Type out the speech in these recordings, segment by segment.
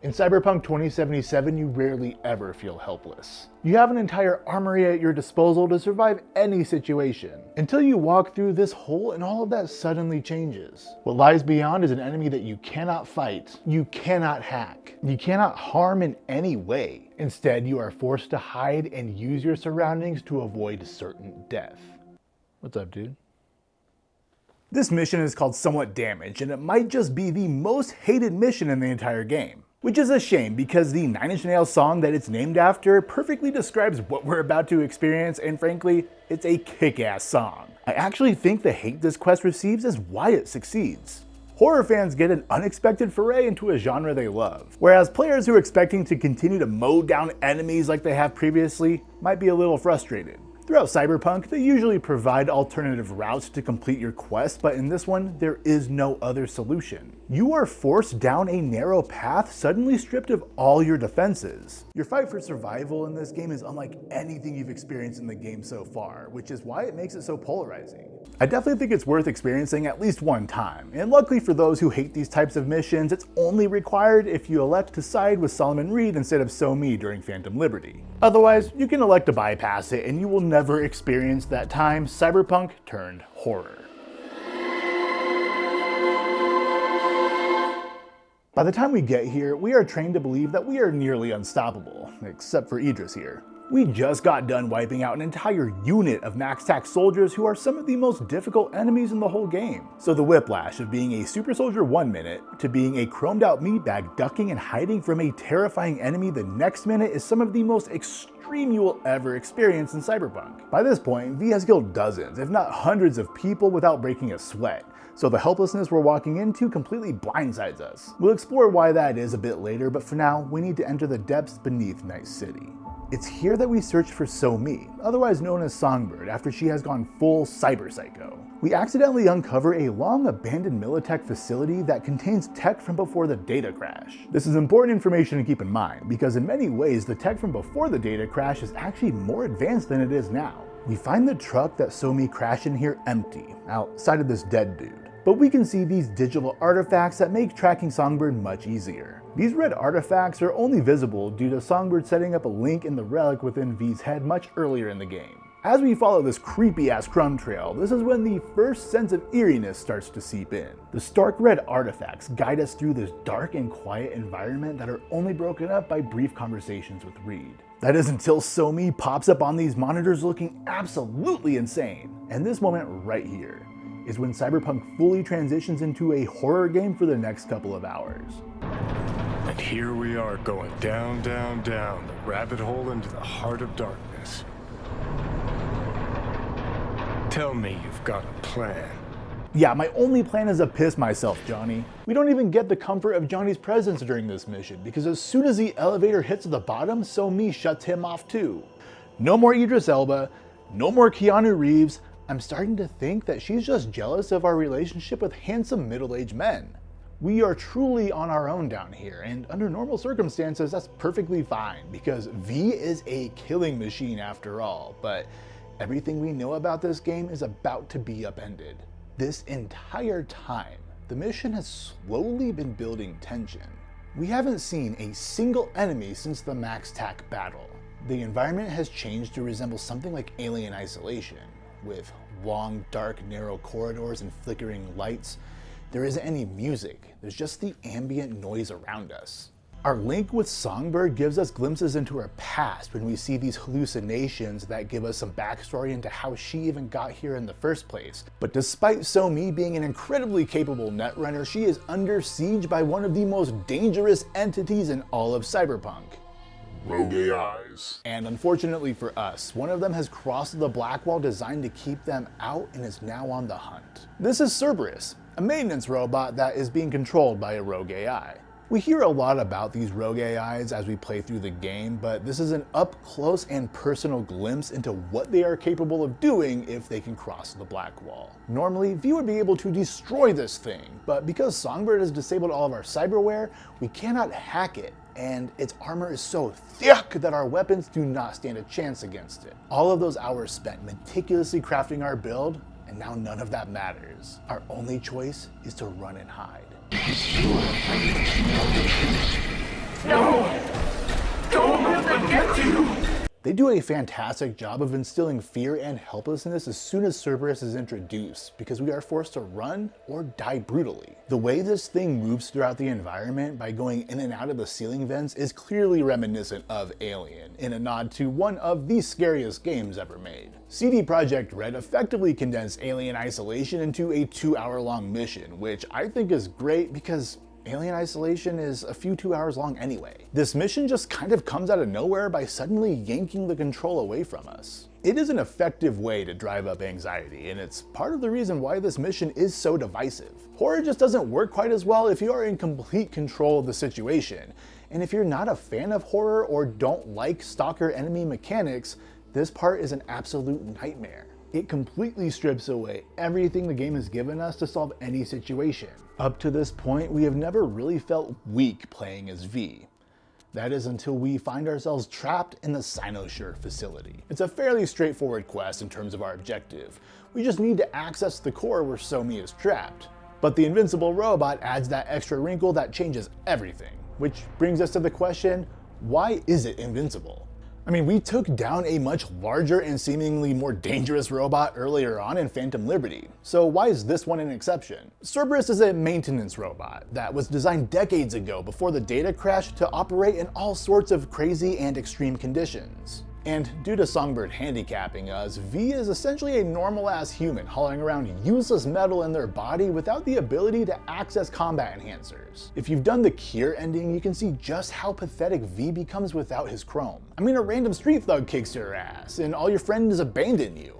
In Cyberpunk 2077, you rarely ever feel helpless. You have an entire armory at your disposal to survive any situation, until you walk through this hole and all of that suddenly changes. What lies beyond is an enemy that you cannot fight, you cannot hack, you cannot harm in any way. Instead, you are forced to hide and use your surroundings to avoid certain death. What's up, dude? This mission is called Somewhat Damaged, and it might just be the most hated mission in the entire game. Which is a shame, because the Nine Inch Nails song that it's named after perfectly describes what we're about to experience, and frankly, it's a kick-ass song. I actually think the hate this quest receives is why it succeeds. Horror fans get an unexpected foray into a genre they love, whereas players who are expecting to continue to mow down enemies like they have previously might be a little frustrated. Throughout Cyberpunk, they usually provide alternative routes to complete your quest, but in this one, there is no other solution. You are forced down a narrow path, suddenly stripped of all your defenses. Your fight for survival in this game is unlike anything you've experienced in the game so far, which is why it makes it so polarizing. I definitely think it's worth experiencing at least one time, and luckily for those who hate these types of missions, it's only required if you elect to side with Solomon Reed instead of So-Me during Phantom Liberty. Otherwise, you can elect to bypass it and you will never experience that time Cyberpunk turned horror. By the time we get here, we are trained to believe that we are nearly unstoppable, except for Idris here. We just got done wiping out an entire unit of max-tac soldiers who are some of the most difficult enemies in the whole game. So the whiplash of being a super soldier 1 minute to being a chromed out meatbag ducking and hiding from a terrifying enemy the next minute is some of the most extreme you will ever experience in Cyberpunk. By this point, V has killed dozens, if not hundreds of people without breaking a sweat. So the helplessness we're walking into completely blindsides us. We'll explore why that is a bit later, but for now, we need to enter the depths beneath Night City. It's here that we search for So-Me, otherwise known as Songbird, after she has gone full cyber psycho. We accidentally uncover a long abandoned Militech facility that contains tech from before the data crash. This is important information to keep in mind, because in many ways the tech from before the data crash is actually more advanced than it is now. We find the truck that So-Me crashed in here empty, outside of this dead dude. But we can see these digital artifacts that make tracking Songbird much easier. These red artifacts are only visible due to Songbird setting up a link in the relic within V's head much earlier in the game. As we follow this creepy ass crumb trail, this is when the first sense of eeriness starts to seep in. The stark red artifacts guide us through this dark and quiet environment that are only broken up by brief conversations with Reed. That is until So-Me pops up on these monitors looking absolutely insane. And this moment right here is when Cyberpunk fully transitions into a horror game for the next couple of hours. And here we are going down, down, down the rabbit hole into the heart of darkness. Tell me you've got a plan. Yeah, my only plan is to piss myself, Johnny. We don't even get the comfort of Johnny's presence during this mission, because as soon as the elevator hits the bottom, So-Me shuts him off too. No more Idris Elba, no more Keanu Reeves. I'm starting to think that she's just jealous of our relationship with handsome middle-aged men. We are truly on our own down here, and under normal circumstances, that's perfectly fine, because V is a killing machine after all, but everything we know about this game is about to be upended. This entire time, the mission has slowly been building tension. We haven't seen a single enemy since the max-tac battle. The environment has changed to resemble something like Alien Isolation, with long, dark, narrow corridors and flickering lights. There isn't any music, there's just the ambient noise around us. Our link with Songbird gives us glimpses into her past when we see these hallucinations that give us some backstory into how she even got here in the first place. But despite So-Me being an incredibly capable netrunner, she is under siege by one of the most dangerous entities in all of Cyberpunk. Rogue AIs. And unfortunately for us, one of them has crossed the black wall designed to keep them out and is now on the hunt. This is Cerberus, a maintenance robot that is being controlled by a rogue AI. We hear a lot about these rogue AIs as we play through the game, but this is an up-close and personal glimpse into what they are capable of doing if they can cross the black wall. Normally, V would be able to destroy this thing, but because Songbird has disabled all of our cyberware, we cannot hack it, and its armor is so thick that our weapons do not stand a chance against it. All of those hours spent meticulously crafting our build, and now none of that matters. Our only choice is to run and hide. They do a fantastic job of instilling fear and helplessness as soon as Cerberus is introduced, because we are forced to run or die brutally. The way this thing moves throughout the environment by going in and out of the ceiling vents is clearly reminiscent of Alien, in a nod to one of the scariest games ever made. CD Projekt Red effectively condensed Alien Isolation into a 2-hour-long mission, which I think is great because Alien Isolation is a few 2 hours long anyway. This mission just kind of comes out of nowhere by suddenly yanking the control away from us. It is an effective way to drive up anxiety, and it's part of the reason why this mission is so divisive. Horror just doesn't work quite as well if you are in complete control of the situation, and if you're not a fan of horror or don't like stalker enemy mechanics, this part is an absolute nightmare. It completely strips away everything the game has given us to solve any situation. Up to this point, we have never really felt weak playing as V. That is until we find ourselves trapped in the Cynosure facility. It's a fairly straightforward quest in terms of our objective. We just need to access the core where Somi is trapped. But the invincible robot adds that extra wrinkle that changes everything. Which brings us to the question, why is it invincible? I mean, we took down a much larger and seemingly more dangerous robot earlier on in Phantom Liberty, so why is this one an exception? Cerberus is a maintenance robot that was designed decades ago before the data crash to operate in all sorts of crazy and extreme conditions. And due to Songbird handicapping us, V is essentially a normal-ass human hauling around useless metal in their body without the ability to access combat enhancers. If you've done the Cure ending, you can see just how pathetic V becomes without his chrome. I mean, a random street thug kicks your ass, and all your friends abandon you.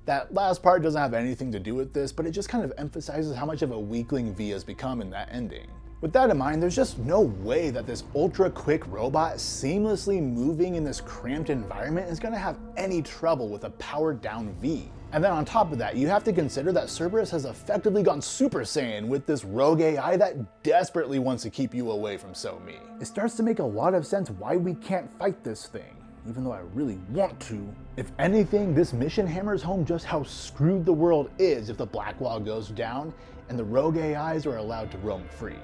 That last part doesn't have anything to do with this, but it just kind of emphasizes how much of a weakling V has become in that ending. With that in mind, there's just no way that this ultra-quick robot seamlessly moving in this cramped environment is going to have any trouble with a powered-down V. And then on top of that, you have to consider that Cerberus has effectively gone Super Saiyan with this rogue AI that desperately wants to keep you away from Somi. It starts to make a lot of sense why we can't fight this thing, even though I really want to. If anything, this mission hammers home just how screwed the world is if the Black Wall goes down and the rogue AIs are allowed to roam free.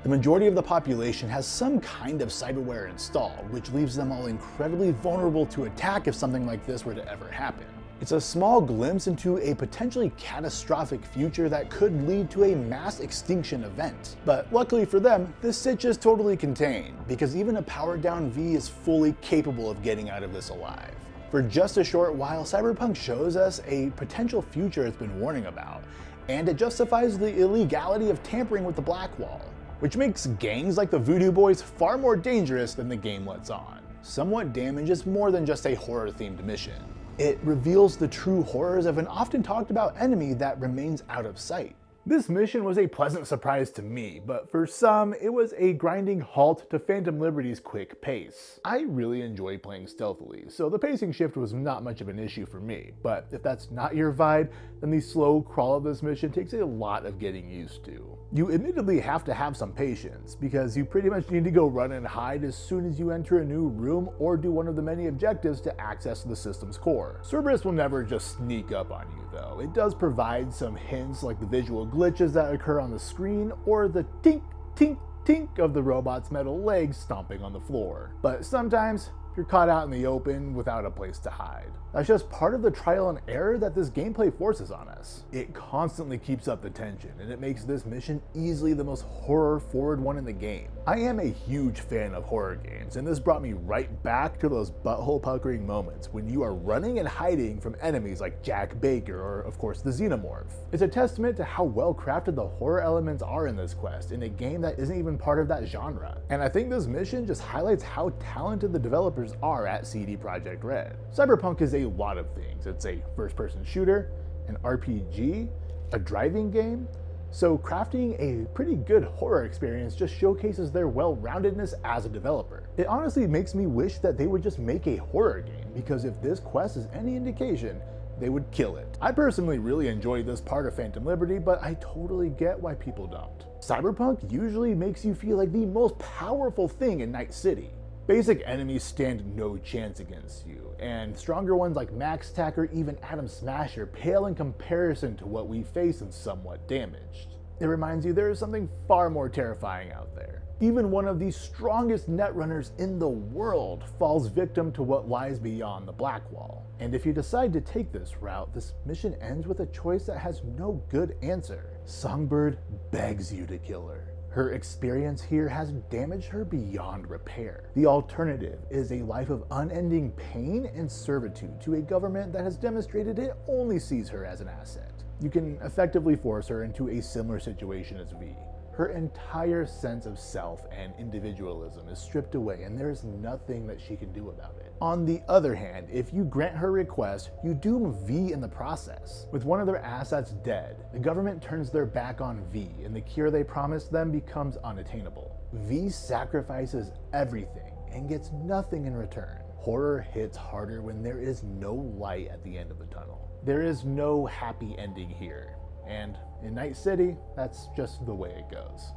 The majority of the population has some kind of cyberware installed, which leaves them all incredibly vulnerable to attack if something like this were to ever happen. It's a small glimpse into a potentially catastrophic future that could lead to a mass extinction event. But luckily for them, this sitch is totally contained, because even a powered down V is fully capable of getting out of this alive. For just a short while, Cyberpunk shows us a potential future it's been warning about, and it justifies the illegality of tampering with the Black Wall, which makes gangs like the Voodoo Boys far more dangerous than the game lets on. Somewhat Damage is more than just a horror-themed mission. It reveals the true horrors of an often talked about enemy that remains out of sight. This mission was a pleasant surprise to me, but for some, it was a grinding halt to Phantom Liberty's quick pace. I really enjoy playing stealthily, so the pacing shift was not much of an issue for me, but if that's not your vibe, then the slow crawl of this mission takes a lot of getting used to. You admittedly have to have some patience, because you pretty much need to go run and hide as soon as you enter a new room or do one of the many objectives to access the system's core. Cerberus will never just sneak up on you though. It does provide some hints like the visual glitches that occur on the screen or the tink, tink, tink of the robot's metal legs stomping on the floor. But sometimes you're caught out in the open without a place to hide. That's just part of the trial and error that this gameplay forces on us. It constantly keeps up the tension, and it makes this mission easily the most horror-forward one in the game. I am a huge fan of horror games, and this brought me right back to those butthole-puckering moments when you are running and hiding from enemies like Jack Baker or, of course, the Xenomorph. It's a testament to how well-crafted the horror elements are in this quest in a game that isn't even part of that genre. And I think this mission just highlights how talented the developers are at CD Projekt Red. Cyberpunk is a lot of things. It's a first-person shooter, an RPG, a driving game, so crafting a pretty good horror experience just showcases their well-roundedness as a developer. It honestly makes me wish that they would just make a horror game, because if this quest is any indication, they would kill it. I personally really enjoyed this part of Phantom Liberty, but I totally get why people don't. Cyberpunk usually makes you feel like the most powerful thing in Night City. Basic enemies stand no chance against you, and stronger ones like Max Tack or even Atom Smasher pale in comparison to what we face in Somewhat Damaged. It reminds you there is something far more terrifying out there. Even one of the strongest netrunners in the world falls victim to what lies beyond the black wall. And if you decide to take this route, this mission ends with a choice that has no good answer. Songbird begs you to kill her. Her experience here has damaged her beyond repair. The alternative is a life of unending pain and servitude to a government that has demonstrated it only sees her as an asset. You can effectively force her into a similar situation as V. Her entire sense of self and individualism is stripped away, and there is nothing that she can do about it. On the other hand, if you grant her request, you doom V in the process. With one of their assets dead, the government turns their back on V, and the cure they promised them becomes unattainable. V sacrifices everything and gets nothing in return. Horror hits harder when there is no light at the end of the tunnel. There is no happy ending here. And in Night City, that's just the way it goes.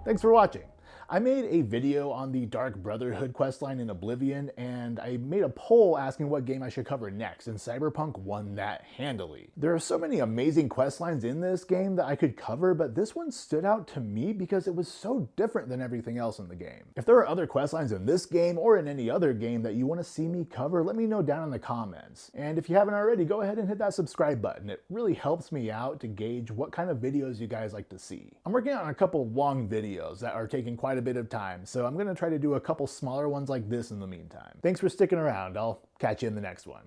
Thanks for watching. I made a video on the Dark Brotherhood questline in Oblivion, and I made a poll asking what game I should cover next, and Cyberpunk won that handily. There are so many amazing questlines in this game that I could cover, but this one stood out to me because it was so different than everything else in the game. If there are other questlines in this game or in any other game that you want to see me cover, let me know down in the comments. And if you haven't already, go ahead and hit that subscribe button. It really helps me out to gauge what kind of videos you guys like to see. I'm working on a couple long videos that are taking quite a bit of time, so I'm going to try to do a couple smaller ones like this in the meantime. Thanks for sticking around. I'll catch you in the next one.